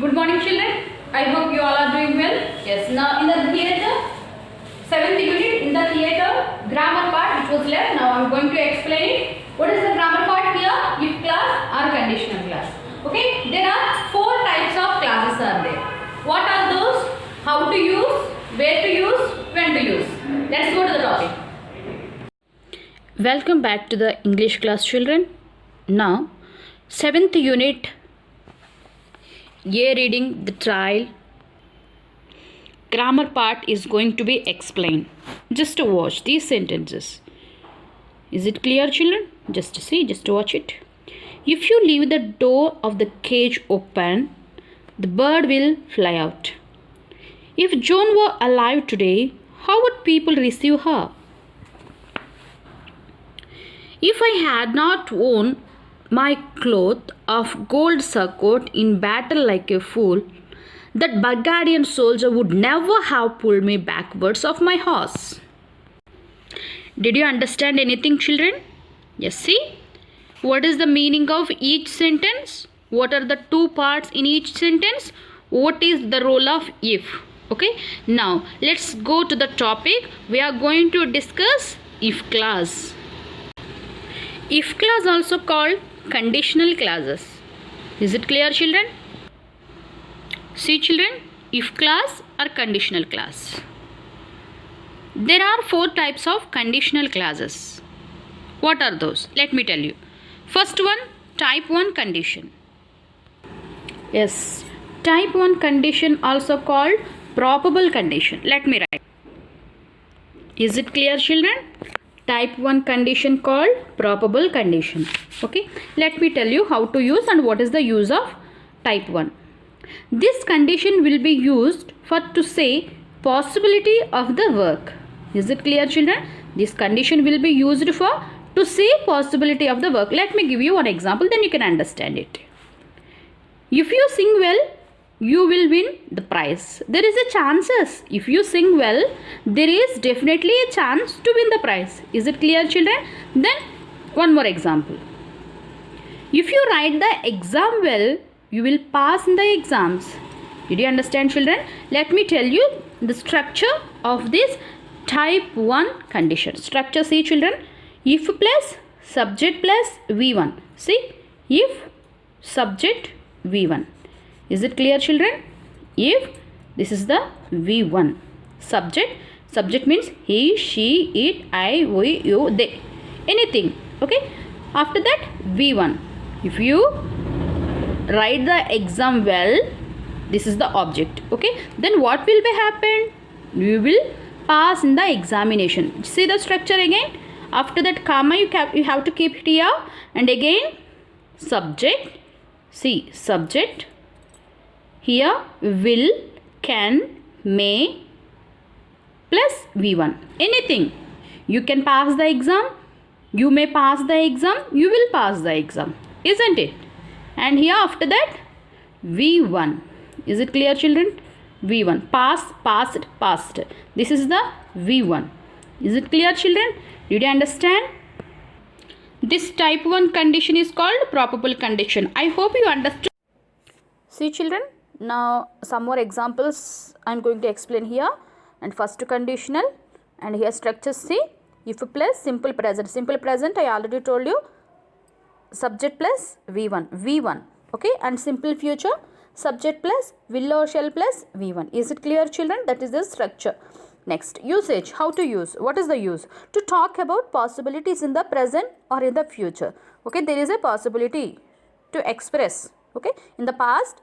Good morning, children. I hope you all are doing well. Yes, now in the theatre, 7th unit in the theatre, grammar part which was left. Now I am going to explain it. What is the grammar part here? If class or conditional class. Okay, there are 4 types of classes are there. What are those? How to use, where to use, when to use. Let's go to the topic. Welcome back to the English class, children. Now, 7th unit, reading the trial. Grammar part is going to be explained. Just watch these sentences. Is it clear, children? Just see, just watch it. If you leave the door of the cage open, the bird will fly out. If Joan were alive today, how would people receive her? If I had not worn my cloth of gold surcoat in battle like a fool, that Burgundian soldier would never have pulled me backwards off my horse. Did you understand anything, children? Yes, see? What is the meaning of each sentence? What are the 2 parts in each sentence? What is the role of if? Okay, now let's go to the topic. We are going to discuss if clause. If clause also called conditional clauses. Is it clear, children? See, children, if clause or conditional clause. There are 4 types of conditional clauses. What are those? Let me tell you. First one, type 1 condition. Yes, type 1 condition also called probable condition. Let me write. Is it clear, children? Type 1 condition called probable condition. Okay, let me tell you how to use and what is the use of type 1. This condition will be used for to say possibility of the work. Is it clear, children? This condition will be used for to say possibility of the work. Let me give you one example, then you can understand it. If you sing well, you will win the prize. There is a chances. If you sing well, there is definitely a chance to win the prize. Is it clear, children? Then one more example. If you write the exam well, you will pass in the exams. Did you understand, children? Let me tell you the structure of this type 1 condition. Structure, see, children. If plus subject plus V1. See, if subject V1. Is it clear, children? If this is the V1. Subject means he, she, it, I, we, you, they. Anything. Okay. After that, V1. If you write the exam well, this is the object. Okay. Then what will be happen? You will pass in the examination. See the structure again. After that, comma you have to keep it here. And again, subject. See, subject. Here, will, can, may, plus V1. Anything. You can pass the exam. You may pass the exam. You will pass the exam. Isn't it? And here after that, V1. Is it clear, children? V1. Pass, passed, passed. This is the V1. Is it clear, children? Did you understand? This type 1 condition is called probable condition. I hope you understood. See, children. Now some more examples I am going to explain here. And first conditional, and here structure, see, if plus simple present. Simple present I already told you, subject plus V1. Okay, and simple future, subject plus will or shall plus V1. Is it clear, children? That is the structure. Next, usage. How to use? What is the use? To talk about possibilities in the present or in the future. Okay, there is a possibility to express. Okay, in the past,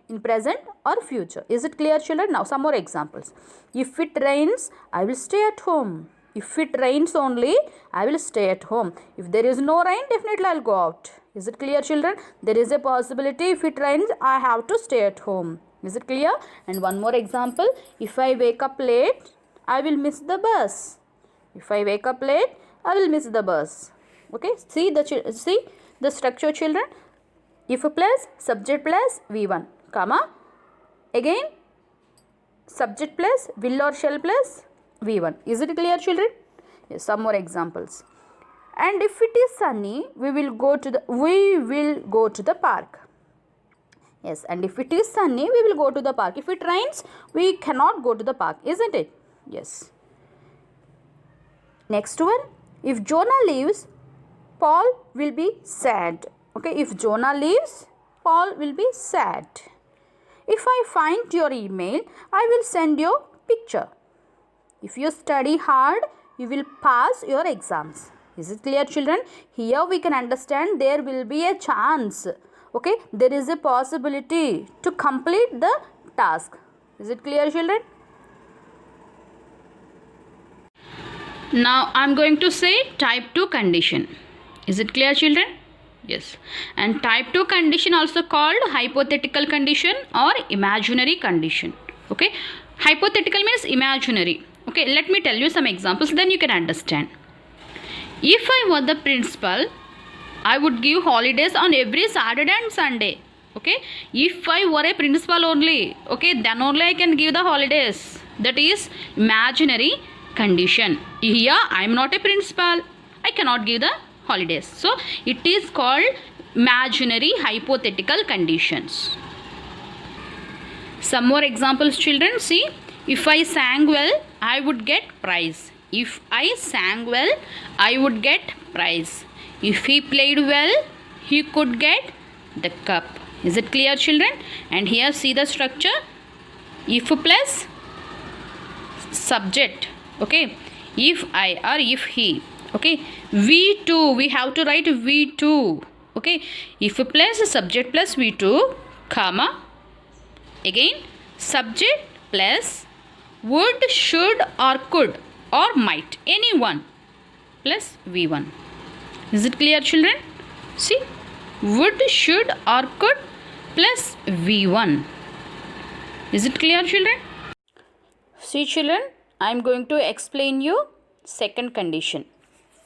in present or future. Is it clear, children? Now some more examples. If it rains, I will stay at home. If it rains only, I will stay at home. If there is no rain, definitely I will go out. Is it clear, children? There is a possibility if it rains, I have to stay at home. Is it clear? And one more example. If I wake up late, I will miss the bus. If I wake up late, I will miss the bus. Okay, see the structure, children. If plus subject plus V1, comma, again subject plus will or shall plus V1. Is it clear, children? Yes, some more examples. And if it is sunny, we will go to the park. Yes, and if it is sunny, we will go to the park. If it rains, we cannot go to the park, isn't it? Yes. Next one, if Jonah leaves, Paul will be sad. Okay, if Jonah leaves, Paul will be sad. If I find your email, I will send you picture. If you study hard, you will pass your exams. Is it clear, children? Here we can understand there will be a chance. Okay, there is a possibility to complete the task. Is it clear, children? Now I am going to say type 2 condition. Is it clear, children? Yes. And type 2 condition also called hypothetical condition or imaginary condition. Okay. Hypothetical means imaginary. Okay. Let me tell you some examples, then you can understand. If I were the principal, I would give holidays on every Saturday and Sunday. Okay. If I were a principal only, okay, then only I can give the holidays. That is imaginary condition. Here I am not a principal, I cannot give the holidays. So it is called imaginary hypothetical conditions. Some more examples, children. See, if I sang well, I would get prize. If I sang well, I would get prize. If he played well, he could get the cup. Is it clear, children? And here see the structure. If plus subject. Okay, if I or if he. Okay, V2, we have to write V2. Okay, if plus subject plus V2, comma, again subject plus would, should or could or might, any one plus V1. Is it clear, children? See, would, should or could plus V1. Is it clear, children? See, children, I am going to explain you second condition.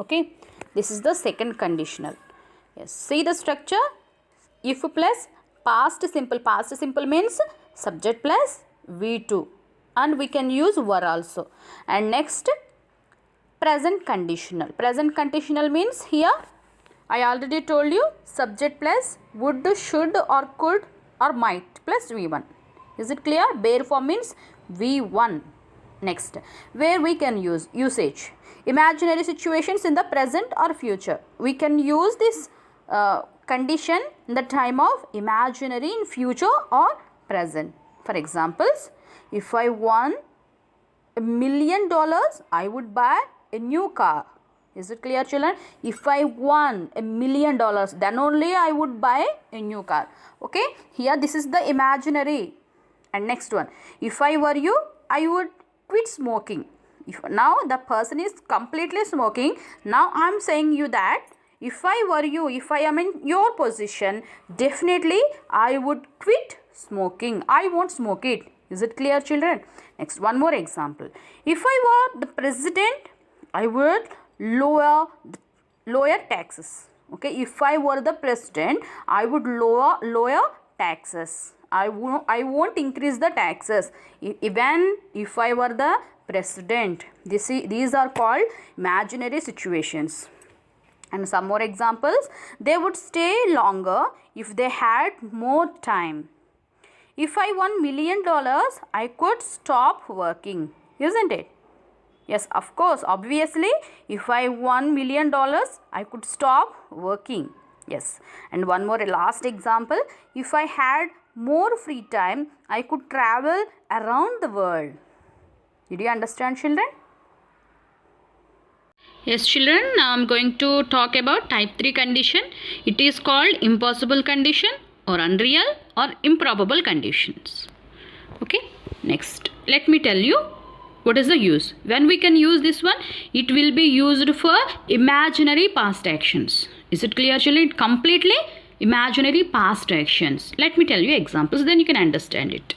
Okay, this is the second conditional. Yes, see the structure. If plus past simple. Past simple means subject plus V2, and we can use were also. And next, present conditional. Present conditional means here I already told you subject plus would, should or could or might plus V1. Is it clear? Bare form means V1. Next, where we can use usage. Imaginary situations in the present or future. We can use this condition in the time of imaginary in future or present. For examples, if I won $1 million, I would buy a new car. Is it clear, children? If I won $1 million, then only I would buy a new car. Okay, here this is the imaginary. And next one, if I were you, I would quit smoking. If now the person is completely smoking, now I am saying you that if I were you, if I am in your position, definitely I would quit smoking. I won't smoke it. Is it clear, children? Next, one more example. If I were the president, I would lower taxes. Okay, if I were the president, I would lower taxes. I won't increase the taxes. Even if I were the president. These are called imaginary situations. And some more examples. They would stay longer if they had more time. If I won $1 million, I could stop working. Isn't it? Yes, of course. Obviously, if I won $1 million, I could stop working. Yes. And one more last example. If I had more free time, I could travel around the world. Did you understand, children? Yes, children. Now I am going to talk about type 3 condition. It is called impossible condition or unreal or improbable conditions. Okay. Next, let me tell you what is the use. When we can use this one, it will be used for imaginary past actions. Is it clear, children? Completely imaginary past actions. Let me tell you examples, then you can understand it.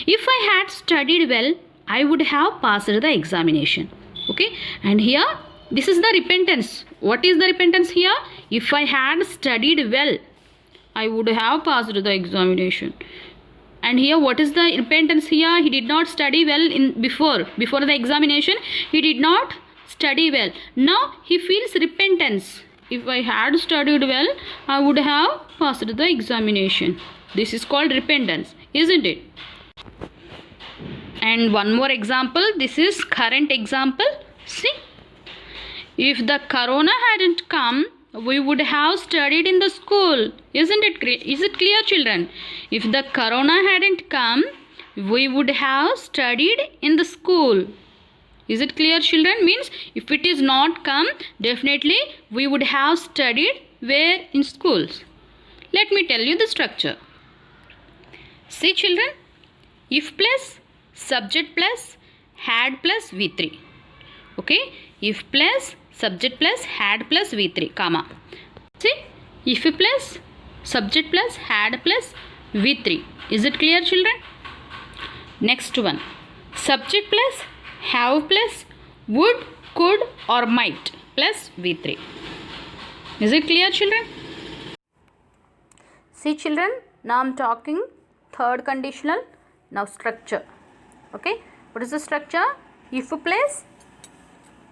If I had studied well, I would have passed the examination. Okay, and here this is the repentance. What is the repentance here? If I had studied well, I would have passed the examination. And here what is the repentance here? He did not study well before the examination. He did not study well. Now he feels repentance. if I had studied well, I would have passed the examination. This is called repentance, isn't it? And one more example, this is current example. See, if the corona hadn't come, we would have studied in the school. Isn't it great? Is it clear, children? If the corona hadn't come, we would have studied in the school. Is it clear, children? Means if it is not come, definitely we would have studied where? In schools. Let me tell you the structure. See, children, if plus subject plus had plus V3. Okay, if plus subject plus had plus V3, comma. See, if plus subject plus had plus V3. Is it clear, children? Next one, subject plus have plus would, could or might plus V3. Is it clear, children? See, children, now I am talking third conditional. Now structure. Okay, what is the structure? If plus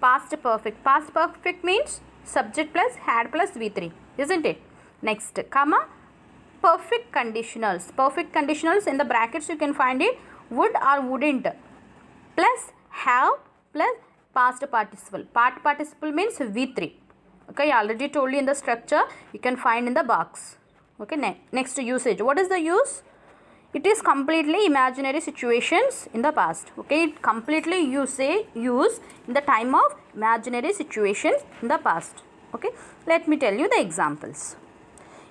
past perfect. Past perfect means subject plus had plus V3, isn't it? Next, comma, perfect conditionals. Perfect conditionals in the brackets you can find it would or wouldn't plus have plus past participle. Past participle means V3. Okay, I already told you in the structure. You can find in the box. Okay, next usage. What is the use? It is completely imaginary situations in the past. Okay, it completely use in the time of imaginary situations in the past. Okay, let me tell you the examples.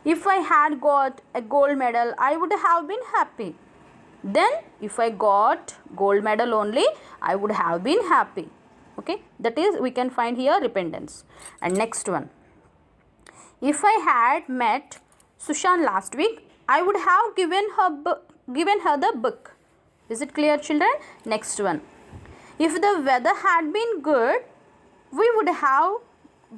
If I had got a gold medal, I would have been happy. Then if I got gold medal only, I would have been happy. Okay, that is we can find here repentance. And next one, if I had met Sushan last week, I would have given her the book. Is it clear, children? Next one, if the weather had been good, we would have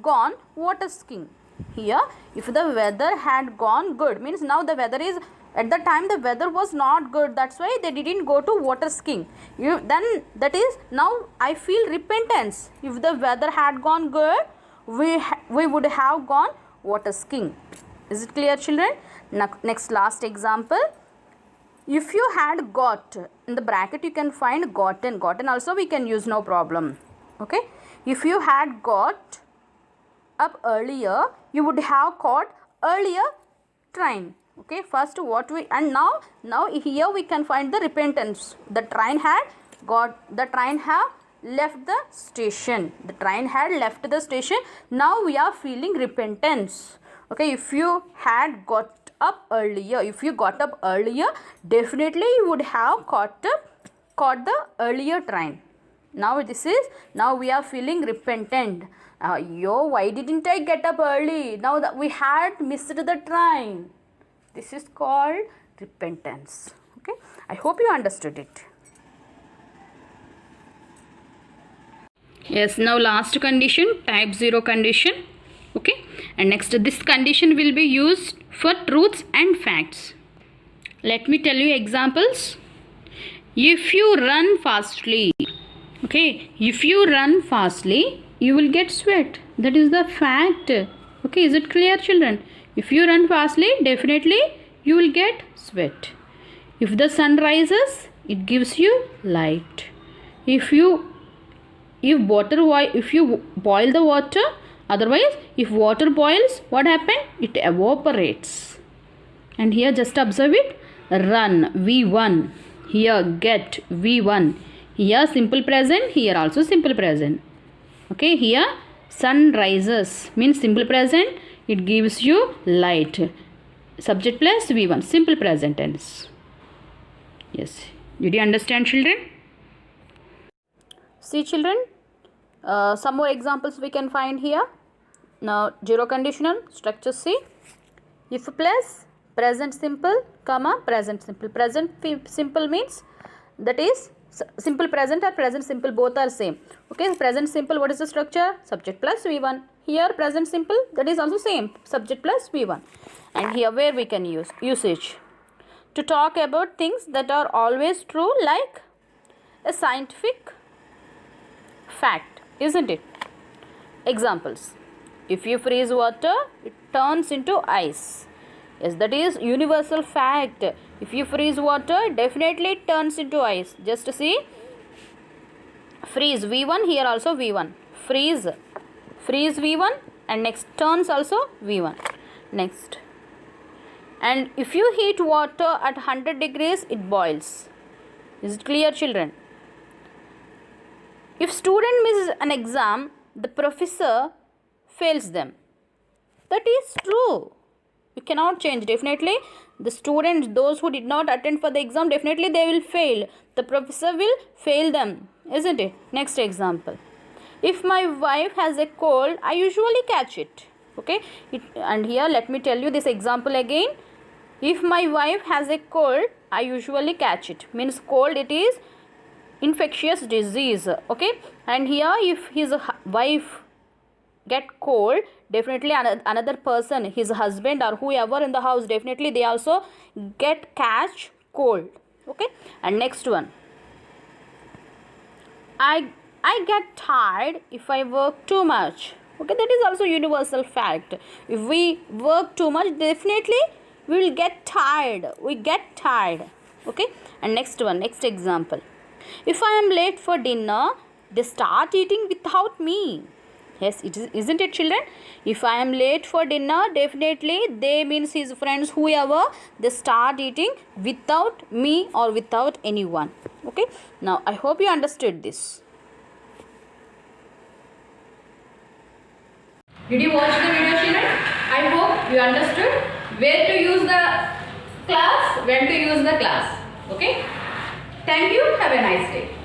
gone water skiing. Here, if the weather had gone good, means now the weather is, at the time the weather was not good, that's why they didn't go to water skiing. Then that is, now I feel repentance. If the weather had gone good, we would have gone water skiing. Is it clear, children? Next, last example. If you had got, in the bracket you can find gotten. Gotten also we can use, no problem. Okay, if you had got up earlier, you would have caught earlier train. Okay, first what we, and now here we can find the repentance. The train have left the station. The train had left the station. Now we are feeling repentance. Okay, if you had got up earlier, definitely you would have caught the earlier train. Now we are feeling repentant. Why didn't I get up early? Now that we had missed the train. This is called repentance. Okay, I hope you understood it. Yes, now last condition, type 0 condition. Okay, and next this condition will be used for truths and facts. Let me tell you examples. If you run fastly, okay, if you run fastly, you will get sweat. That is the fact. Okay, is it clear, children? If you run fastly, definitely you will get sweat. If the sun rises, it gives you light. If you boil the water, otherwise if water boils, what happens? It evaporates. And here just observe it. Run, V1. Here get, V1. Here simple present, here also simple present. Okay, here sun rises means simple present, it gives you light. Subject plus V1, simple present tense. Yes, did you understand, children? See, children, some more examples we can find here. Now 0 conditional, structure C. If plus present simple, comma present simple. Present simple means, that is simple present or present simple, both are same. Okay, present simple, what is the structure? Subject plus V1. Here present simple, that is also same, subject plus V1. And here where we can use usage to talk about things that are always true, like a scientific fact, isn't it? Examples. If you freeze water, it turns into ice. Yes, that is universal fact. If you freeze water, definitely it turns into ice. Just see, freeze V1, here also V1. Freeze V1, and next turns also V1. Next, and if you heat water at 100 degrees, it boils. Is it clear, children? If student misses an exam, the professor fails them. That is true. You cannot change. Definitely the students, those who did not attend for the exam, definitely they will fail. The professor will fail them, isn't it? Next example. If my wife has a cold, I usually catch it. Okay, and here let me tell you this example again. If my wife has a cold, I usually catch it. Means cold, it is infectious disease. Okay, and here if his wife get cold, definitely another person, his husband or whoever in the house, definitely they also catch cold. Okay, and next one, I get tired if I work too much. Okay, that is also universal fact. If we work too much, definitely we will get tired. We get tired. Okay, and next one, next example. If I am late for dinner, they start eating without me. Yes, it is, isn't it, children? If I am late for dinner, definitely they means his friends, whoever, they start eating without me or without anyone. Okay, now I hope you understood this. Did you watch the video, children? I hope you understood where to use the class, when to use the class. Okay. Thank you. Have a nice day.